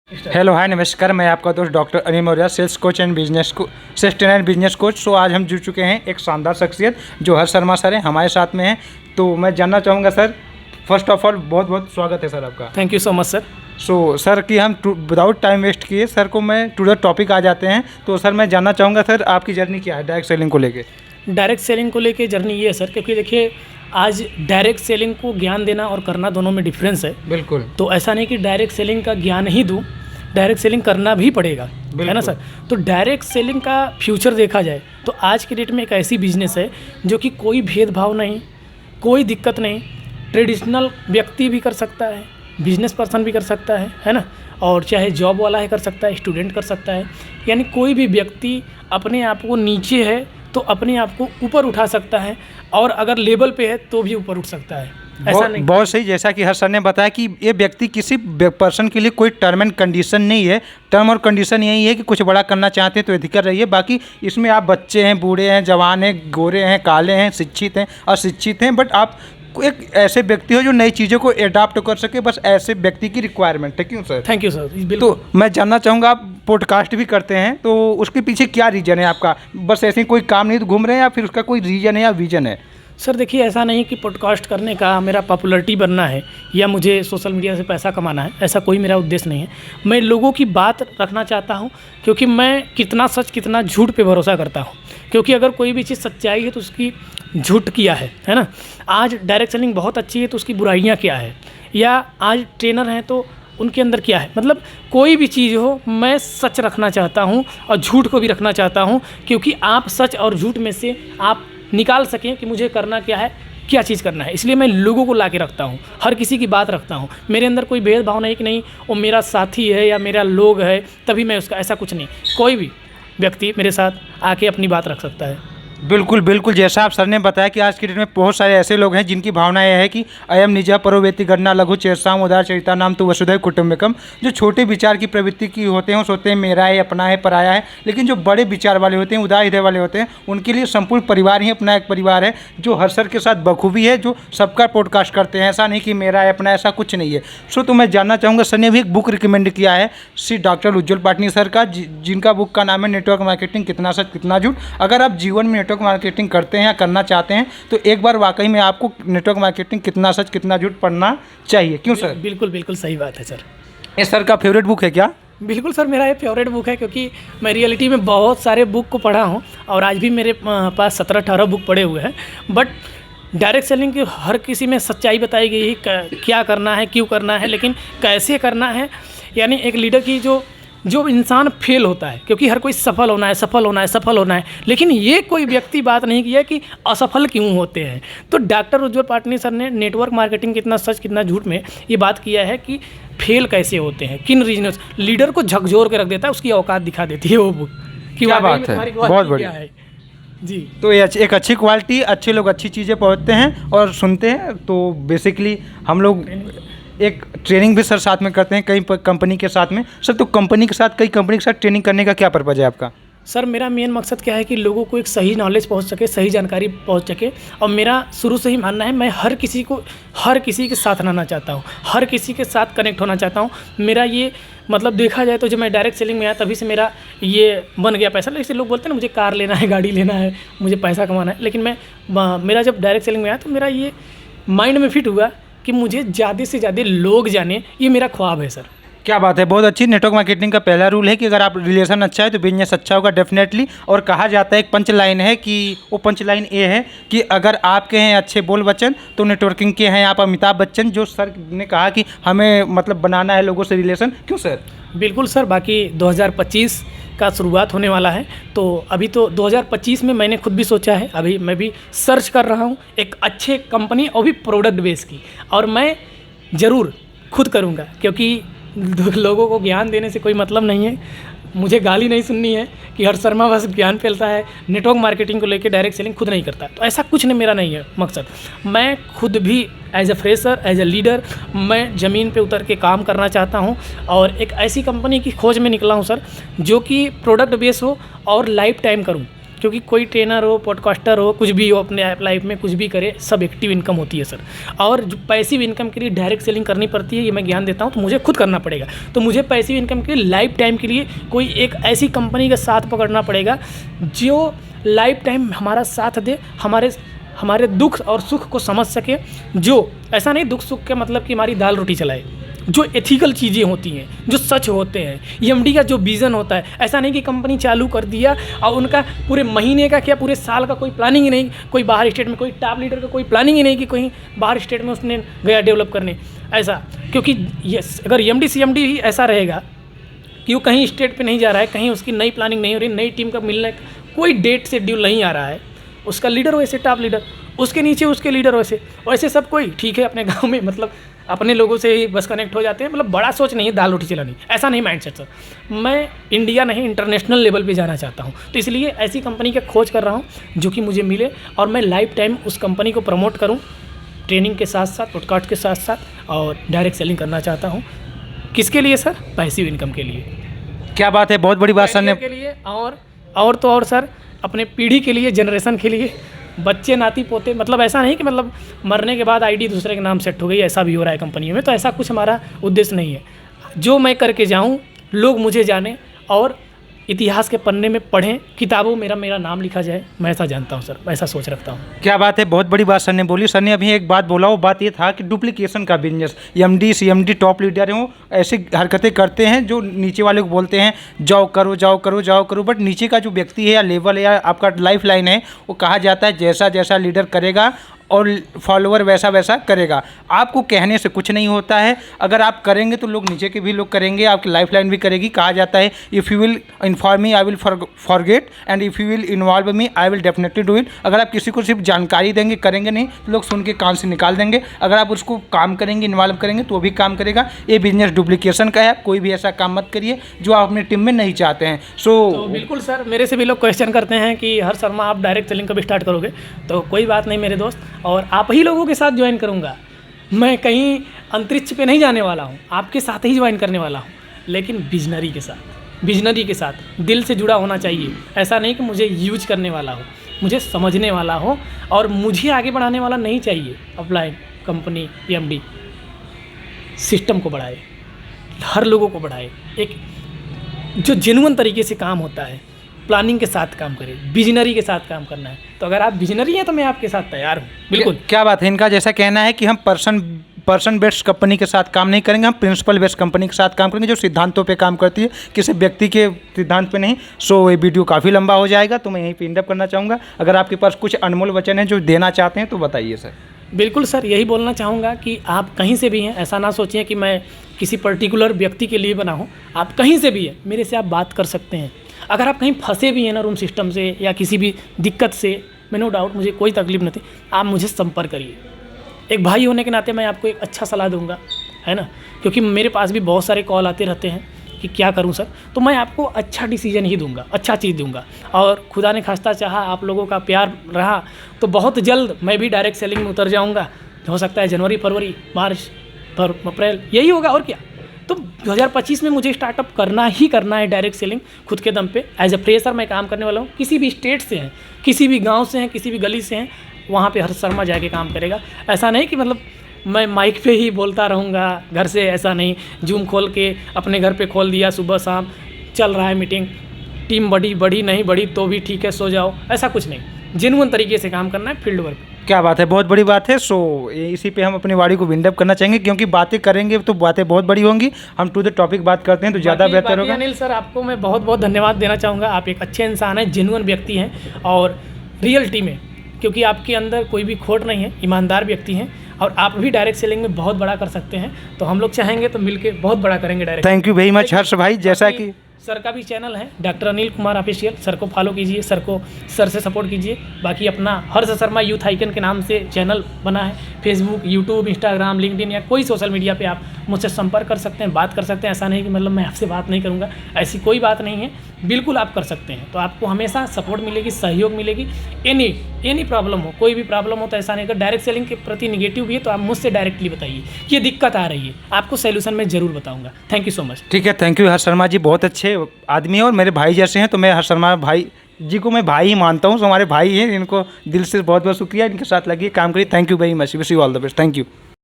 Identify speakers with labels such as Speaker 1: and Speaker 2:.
Speaker 1: Hello hi नमस्कार, मैं आपका दोस्त doctor Anil Maurya, sales coach and business coach. So आज हम जुड़ चुके हैं एक शानदार शख्सियत जो हर्ष शर्मा सर हैं हमारे साथ में हैं। तो मैं जानना चाहूँगा सर, फर्स्ट ऑफ ऑल बहुत बहुत स्वागत है सर आपका।
Speaker 2: Thank you so much sir.
Speaker 1: So sir कि हम विदाउट टाइम वेस्ट किए सर को मैं टू द टॉपिक आ जाते हैं। तो सर मैं जानना चाहूँगा सर आपकी जर्नी क्या है डायरेक्ट सेलिंग को लेके।
Speaker 2: डायरेक्ट सेलिंग को लेके जर्नी ये है सर, क्योंकि देखिए आज डायरेक्ट सेलिंग को ज्ञान देना और करना दोनों में डिफरेंस है।
Speaker 1: बिल्कुल।
Speaker 2: तो ऐसा नहीं कि डायरेक्ट सेलिंग का ज्ञान ही दूँ, डायरेक्ट सेलिंग करना भी पड़ेगा, है ना सर। तो डायरेक्ट सेलिंग का फ्यूचर देखा जाए तो आज के डेट में एक ऐसी बिजनेस है जो कि कोई भेदभाव नहीं, कोई दिक्कत नहीं, ट्रेडिशनल व्यक्ति भी कर सकता है, बिजनेस पर्सन भी कर सकता है ना, और चाहे जॉब वाला है कर सकता है, स्टूडेंट कर सकता है, यानी कोई भी व्यक्ति अपने आप को नीचे है तो अपने आप को ऊपर उठा सकता है, और अगर लेवल पे है तो भी ऊपर उठ सकता है। ऐसा नहीं,
Speaker 1: बहुत सही। जैसा कि हर्ष सर ने बताया कि ये व्यक्ति किसी पर्सन के लिए कोई टर्म एंड कंडीशन नहीं है। टर्म और कंडीशन यही है कि कुछ बड़ा करना चाहते हैं तो एथिकल रहिए। बाकी इसमें आप बच्चे हैं, बूढ़े हैं, जवान हैं, गोरे हैं, काले हैं, शिक्षित हैं, अशिक्षित हैं, बट आप एक ऐसे व्यक्ति हो जो नई चीज़ों को एडाप्ट कर सके, बस ऐसे व्यक्ति की रिक्वायरमेंट है। क्यों सर?
Speaker 2: Thank you sir.
Speaker 1: तो मैं जानना चाहूँगा, आप पॉडकास्ट भी करते हैं तो उसके पीछे क्या रीज़न है आपका? बस ऐसे ही कोई काम नहीं तो घूम रहे हैं, या फिर उसका कोई रीज़न है या विजन है?
Speaker 2: सर देखिए, ऐसा नहीं कि पॉडकास्ट करने का मेरा पॉपुलरिटी बनना है या मुझे सोशल मीडिया से पैसा कमाना है, ऐसा कोई मेरा उद्देश्य नहीं है। मैं लोगों की बात रखना चाहता हूं, क्योंकि मैं कितना सच कितना झूठ पे भरोसा करता हूं। क्योंकि अगर कोई भी चीज़ सच्चाई है तो उसकी झूठ किया है ना। आज डायरेक्ट सेलिंग बहुत अच्छी है तो उसकी बुराइयाँ क्या है, या आज ट्रेनर हैं तो उनके अंदर क्या है। मतलब कोई भी चीज़ हो, मैं सच रखना चाहता हूँ और झूठ को भी रखना चाहता हूँ, क्योंकि आप सच और झूठ में से आप निकाल सकें कि मुझे करना क्या है, क्या चीज़ करना है। इसलिए मैं लोगों को ला के रखता हूँ, हर किसी की बात रखता हूँ। मेरे अंदर कोई भेदभाव नहीं कि नहीं वो मेरा साथी है या मेरा लोग है तभी मैं उसका, ऐसा कुछ नहीं। कोई भी व्यक्ति मेरे साथ आके अपनी बात रख सकता है।
Speaker 1: बिल्कुल बिल्कुल। जैसा आप सर ने बताया कि आज की डेट में बहुत सारे ऐसे लोग हैं जिनकी भावना यह है कि अयम निजः परोवेति गणना लघु चेतसाम उदार चरिता नाम तो वसुधैव कुटुंबकम। जो छोटे विचार की प्रवृत्ति की होते हैं वो सोचते हैं मेरा है, अपना है, पराया है। लेकिन जो बड़े विचार वाले होते हैं, उदार हृदय वाले होते हैं, उनके लिए संपूर्ण परिवार ही अपना एक परिवार है, जो हर सर के साथ बखूबी है, जो सबका पॉडकास्ट करते हैं। ऐसा नहीं कि मेरा है, अपना, ऐसा कुछ नहीं है। सो तो मैं जानना चाहूँगा, सर ने भी एक बुक रिकमेंड किया है श्री डॉक्टर उज्ज्वल पाटनी सर का, जिनका बुक का नाम है नेटवर्क मार्केटिंग, कितना सच कितना झूठ। अगर आप जीवन में नेटवर्क मार्केटिंग करते हैं या करना चाहते हैं तो एक बार वाकई में आपको नेटवर्क मार्केटिंग कितना सच कितना झूठ पढ़ना चाहिए। क्यों सर?
Speaker 2: बिल्कुल बिल्कुल सही बात है सर।
Speaker 1: ये सर का फेवरेट बुक है क्या?
Speaker 2: बिल्कुल सर, मेरा ये फेवरेट बुक है, क्योंकि मैं रियलिटी में बहुत सारे बुक को पढ़ा हूँ और आज भी मेरे पास 17-18 बुक पढ़े हुए हैं। बट डायरेक्ट सेलिंग की हर किसी में सच्चाई बताई गई है, क्या करना है, क्यों करना है, लेकिन कैसे करना है। यानी एक लीडर की जो इंसान फेल होता है, क्योंकि हर कोई सफल होना है, सफल होना है, सफल होना है, लेकिन ये कोई व्यक्ति बात नहीं किया कि असफल क्यों होते हैं। तो डॉक्टर उज्ज्वल पाटनी सर ने नेटवर्क मार्केटिंग कितना सच कितना झूठ में ये बात किया है कि फेल कैसे होते हैं, किन रीजनों से। लीडर को झकझोर के रख देता है, उसकी औकात दिखा देती है वो बुक कि
Speaker 1: क्या
Speaker 2: वाकई में
Speaker 1: बात है,
Speaker 2: तुम्हारी
Speaker 1: बहुत
Speaker 2: क्वालिटी
Speaker 1: बढ़िया
Speaker 2: क्या है जी।
Speaker 1: तो ये एक अच्छी क्वालिटी, अच्छे लोग अच्छी चीज़ें पहुँचते हैं और सुनते हैं। तो बेसिकली हम लोग एक ट्रेनिंग भी सर साथ में करते हैं कई कंपनी के साथ में। सर तो कंपनी के साथ, कई कंपनी के साथ ट्रेनिंग करने का क्या पर्पज़ है आपका?
Speaker 2: सर मेरा मेन मकसद क्या है कि लोगों को एक सही नॉलेज पहुंच सके, सही जानकारी पहुंच सके। और मेरा शुरू से ही मानना है, मैं हर किसी के साथ रहना चाहता हूं, हर किसी के साथ कनेक्ट होना चाहता हूं। मेरा ये मतलब देखा जाए तो जब मैं डायरेक्ट सेलिंग में आया तभी से मेरा ये बन गया पैसा। जैसे लोग बोलते हैं ना मुझे कार लेना है, गाड़ी लेना है, मुझे पैसा कमाना है, लेकिन मेरा जब डायरेक्ट सेलिंग में आया तो मेरा ये माइंड में फिट हुआ कि मुझे ज़्यादा से ज़्यादा लोग जाने, ये मेरा ख्वाब है सर।
Speaker 1: क्या बात है, बहुत अच्छी। नेटवर्क मार्केटिंग का पहला रूल है कि अगर आप रिलेशन अच्छा है तो बिजनेस अच्छा होगा डेफिनेटली। और कहा जाता है, एक पंच लाइन है कि वो पंच लाइन ये है कि अगर आपके हैं अच्छे बोल वचन तो नेटवर्किंग के हैं आप अमिताभ बच्चन। जो सर ने कहा कि हमें मतलब बनाना है लोगों से रिलेशन। क्यों सर?
Speaker 2: बिल्कुल सर। बाकी 2025 का शुरुआत होने वाला है, तो अभी तो 2025 में मैंने खुद भी सोचा है, अभी मैं भी सर्च कर रहा हूँ एक अच्छे कंपनी और भी प्रोडक्ट बेस की, और मैं ज़रूर खुद करूँगा, क्योंकि लोगों को ज्ञान देने से कोई मतलब नहीं है। मुझे गाली नहीं सुननी है कि हर्ष शर्मा बस ज्ञान फैलता है, नेटवर्क मार्केटिंग को लेकर डायरेक्ट सेलिंग खुद नहीं करता। तो ऐसा कुछ नहीं, मेरा नहीं है मकसद। मैं खुद भी as a fresher, as a leader, मैं ज़मीन पे उतर के काम करना चाहता हूं, और एक ऐसी कंपनी की खोज में निकला हूं सर, जो कि प्रोडक्ट बेस हो और लाइफ टाइम करूं। क्योंकि कोई ट्रेनर हो, पॉडकास्टर हो, कुछ भी हो, अपने लाइफ में कुछ भी करे, सब एक्टिव इनकम होती है सर। और जो पैसिव इनकम के लिए डायरेक्ट सेलिंग करनी पड़ती है, ये मैं ज्ञान देता हूँ, तो मुझे खुद करना पड़ेगा। तो मुझे पैसिव इनकम के लिए लाइफ टाइम के लिए कोई एक ऐसी कंपनी का साथ पकड़ना पड़ेगा जो लाइफ टाइम हमारा साथ दे, हमारे दुख और सुख को समझ सके। जो ऐसा नहीं दुख सुख का मतलब कि हमारी दाल रोटी चलाए, जो एथिकल चीज़ें होती हैं, जो सच होते हैं। ईएमडी का जो विज़न होता है, ऐसा नहीं कि कंपनी चालू कर दिया और उनका पूरे महीने का क्या पूरे साल का कोई प्लानिंग ही नहीं, कोई बाहर स्टेट में कोई टॉप लीडर का कोई प्लानिंग ही नहीं कि कहीं बाहर स्टेट में उसने गया डेवलप करने, ऐसा। क्योंकि ये अगर ईएमडी सीएमडी ही ऐसा रहेगा कि वो कहीं स्टेट पे नहीं जा रहा है, कहीं उसकी नई प्लानिंग नहीं हो रही, नई टीम का मिलने कोई डेट शेड्यूल नहीं आ रहा है, उसका लीडर वैसे टॉप लीडर, उसके नीचे उसके लीडर वैसे सब कोई ठीक है अपने गांव में, मतलब अपने लोगों से ही बस कनेक्ट हो जाते हैं। मतलब बड़ा सोच नहीं है दाल रोटी चलानी, ऐसा नहीं माइंडसेट सर। मैं इंडिया नहीं इंटरनेशनल लेवल पे जाना चाहता हूँ, तो इसलिए ऐसी कंपनी का खोज कर रहा हूँ जो कि मुझे मिले और मैं लाइफ टाइम उस कंपनी को प्रमोट करूँ, ट्रेनिंग के साथ साथ, पॉडकास्ट के साथ साथ, और डायरेक्ट सेलिंग करना चाहता हूँ। किसके लिए सर? पैसिव इनकम के लिए।
Speaker 1: क्या बात है, बहुत बड़ी बात सर ने
Speaker 2: के लिए और सर अपने पीढ़ी के लिए, जनरेशन के लिए, बच्चे नाती पोते, मतलब ऐसा नहीं कि मतलब मरने के बाद आईडी दूसरे के नाम सेट हो गई, ऐसा भी हो रहा है कंपनियों में। तो ऐसा कुछ हमारा उद्देश्य नहीं है। जो मैं करके जाऊं, लोग मुझे जाने और इतिहास के पन्ने में पढ़ें, किताबों में मेरा नाम लिखा जाए, मैं ऐसा जानता हूं सर, ऐसा सोच रखता हूं।
Speaker 1: क्या बात है, बहुत बड़ी बात सर ने बोली। सर ने अभी एक बात बोला, वो बात ये था कि डुप्लीकेशन का business, MD CMD top leader हैं, वो ऐसी हरकतें करते हैं जो नीचे वाले को बोलते हैं जाओ करो जाओ करो जाओ करो, बट नीचे का जो व्यक्ति है या लेवल है या आपका लाइफ लाइन है, वो कहा जाता है जैसा जैसा लीडर करेगा और फॉलोअर वैसा वैसा करेगा। आपको कहने से कुछ नहीं होता है, अगर आप करेंगे तो लोग नीचे के भी लोग करेंगे, आपकी लाइफ लाइन भी करेगी। कहा जाता है if you will inform me I will forget and if you will involve me I will definitely do it. अगर आप किसी को सिर्फ जानकारी देंगे, करेंगे नहीं, तो लोग सुन के कान से निकाल देंगे। अगर आप उसको काम करेंगे, इन्वॉल्व करेंगे, तो वो भी काम करेगा। ये बिजनेस डुप्लीकेशन का है, आप कोई भी ऐसा काम मत करिए जो आप अपनी टीम में नहीं चाहते हैं।
Speaker 2: तो बिल्कुल सर, मेरे से भी लोग क्वेश्चन करते हैं कि हर शर्मा आप डायरेक्ट सेलिंग कब स्टार्ट करोगे? तो कोई बात नहीं मेरे दोस्त, और आप ही लोगों के साथ ज्वाइन करूंगा। मैं कहीं अंतरिक्ष पे नहीं जाने वाला हूं, आपके साथ ही ज्वाइन करने वाला हूं, लेकिन विजनरी के साथ दिल से जुड़ा होना चाहिए। ऐसा नहीं कि मुझे यूज करने वाला हो, मुझे समझने वाला हो और मुझे आगे बढ़ाने वाला नहीं चाहिए। अपलाइन कंपनी एमडी सिस्टम को बढ़ाए, हर लोगों को बढ़ाए, एक जो जेन्युइन तरीके से काम होता है, प्लानिंग के साथ काम करें, विजनरी के साथ काम करना है। तो अगर आप विजनरी हैं तो मैं आपके साथ तैयार हूँ। बिल्कुल।
Speaker 1: क्या बात है, इनका जैसा कहना है कि हम पर्सन बेस्ड कंपनी के साथ काम नहीं करेंगे, हम प्रिंसिपल बेस्ड कंपनी के साथ काम करेंगे जो सिद्धांतों पे काम करती है, किसी व्यक्ति के सिद्धांत पे नहीं। सो ये वीडियो काफ़ी लंबा हो जाएगा, तो मैं यहीं पे एंड अप करना चाहूँगा। अगर आपके पास कुछ अनमोल वचन है जो देना चाहते हैं तो बताइए सर।
Speaker 2: बिल्कुल सर, यही बोलना चाहूँगा कि आप कहीं से भी हैं, ऐसा ना सोचिए कि मैं किसी पर्टिकुलर व्यक्ति के लिए बना हूँ। आप कहीं से भी हैं, मेरे से आप बात कर सकते हैं। अगर आप कहीं फंसे भी हैं ना रूम सिस्टम से या किसी भी दिक्कत से, मैं नो डाउट, मुझे कोई तकलीफ नहीं थी, आप मुझे संपर्क करिए। एक भाई होने के नाते मैं आपको एक अच्छा सलाह दूंगा, है ना, क्योंकि मेरे पास भी बहुत सारे कॉल आते रहते हैं कि क्या करूं सर, तो मैं आपको अच्छा डिसीजन ही दूंगा, अच्छा चीज़ दूंगा। और खुदा ने खास्ता चाहा, आप लोगों का प्यार रहा तो बहुत जल्द मैं भी डायरेक्ट सेलिंग में उतर जाऊँगा। हो सकता है जनवरी, फरवरी, मार्च, अप्रैल, यही होगा और क्या। तो 2025 में मुझे स्टार्टअप करना ही करना है, डायरेक्ट सेलिंग खुद के दम पे। एज ए फ्रेशर मैं काम करने वाला हूँ। किसी भी स्टेट से हैं, किसी भी गांव से हैं, किसी भी गली से हैं, वहाँ पे हर्ष शर्मा जाके काम करेगा। ऐसा नहीं कि मतलब मैं माइक पे ही बोलता रहूँगा घर से, ऐसा नहीं। जूम खोल के अपने घर पे खोल दिया, सुबह शाम चल रहा है मीटिंग, टीम बड़ी नहीं बड़ी तो भी ठीक है, सो जाओ, ऐसा कुछ नहीं। जेन्युइन तरीके से काम करना है, फील्ड वर्क।
Speaker 1: क्या बात है, बहुत बड़ी बात है। सो इसी पे हम अपनी वाड़ी को विंड अप करना चाहेंगे, क्योंकि बातें करेंगे तो बातें बहुत बड़ी होंगी। हम टू द टॉपिक बात करते हैं तो ज़्यादा बेहतर होगा।
Speaker 2: अनिल सर, आपको मैं बहुत बहुत धन्यवाद देना चाहूँगा। आप एक अच्छे इंसान हैं, जेन्युइन व्यक्ति हैं और रियलिटी में, क्योंकि आपके अंदर कोई भी खोट नहीं है, ईमानदार व्यक्ति हैं और आप भी डायरेक्ट सेलिंग में बहुत बड़ा कर सकते हैं। तो हम लोग चाहेंगे तो मिलके बहुत बड़ा करेंगे direct.
Speaker 1: Thank you very much Harsh भाई। जैसा कि
Speaker 2: सर का भी चैनल है doctor Anil Kumar official, sir को फॉलो कीजिए, सर से सपोर्ट कीजिए। बाकी अपना हर्ष शर्मा यूथ आइकन के नाम से चैनल बना है, फेसबुक, यूट्यूब, इंस्टाग्राम, लिंक्डइन या कोई सोशल मीडिया पे आप मुझसे संपर्क कर सकते हैं, बात कर सकते हैं। ऐसा नहीं कि मतलब मैं आपसे बात नहीं करूँगा, ऐसी कोई बात नहीं है, बिल्कुल आप कर सकते हैं। तो आपको हमेशा सपोर्ट मिलेगी, सहयोग मिलेगी। एनी प्रॉब्लम हो, कोई भी प्रॉब्लम हो तो ऐसा नहीं, अगर डायरेक्ट सेलिंग के प्रति निगेटिव भी है तो आप मुझसे डायरेक्टली बताइए कि ये दिक्कत आ रही है, आपको सोल्यूशन मैं ज़रूर बताऊँगा। Thank you so much.
Speaker 1: ठीक है, थैंक यू हर्ष शर्मा जी, बहुत अच्छे आदमी है और मेरे भाई जैसे हैं, तो मैं हर्ष शर्मा भाई जी को मैं भाई ही मानता हूँ, हमारे भाई हैं, इनको दिल से बहुत बहुत शुक्रिया, इनके साथ लगिए, काम करिए। Thank you very much, wish you all the best, thank you.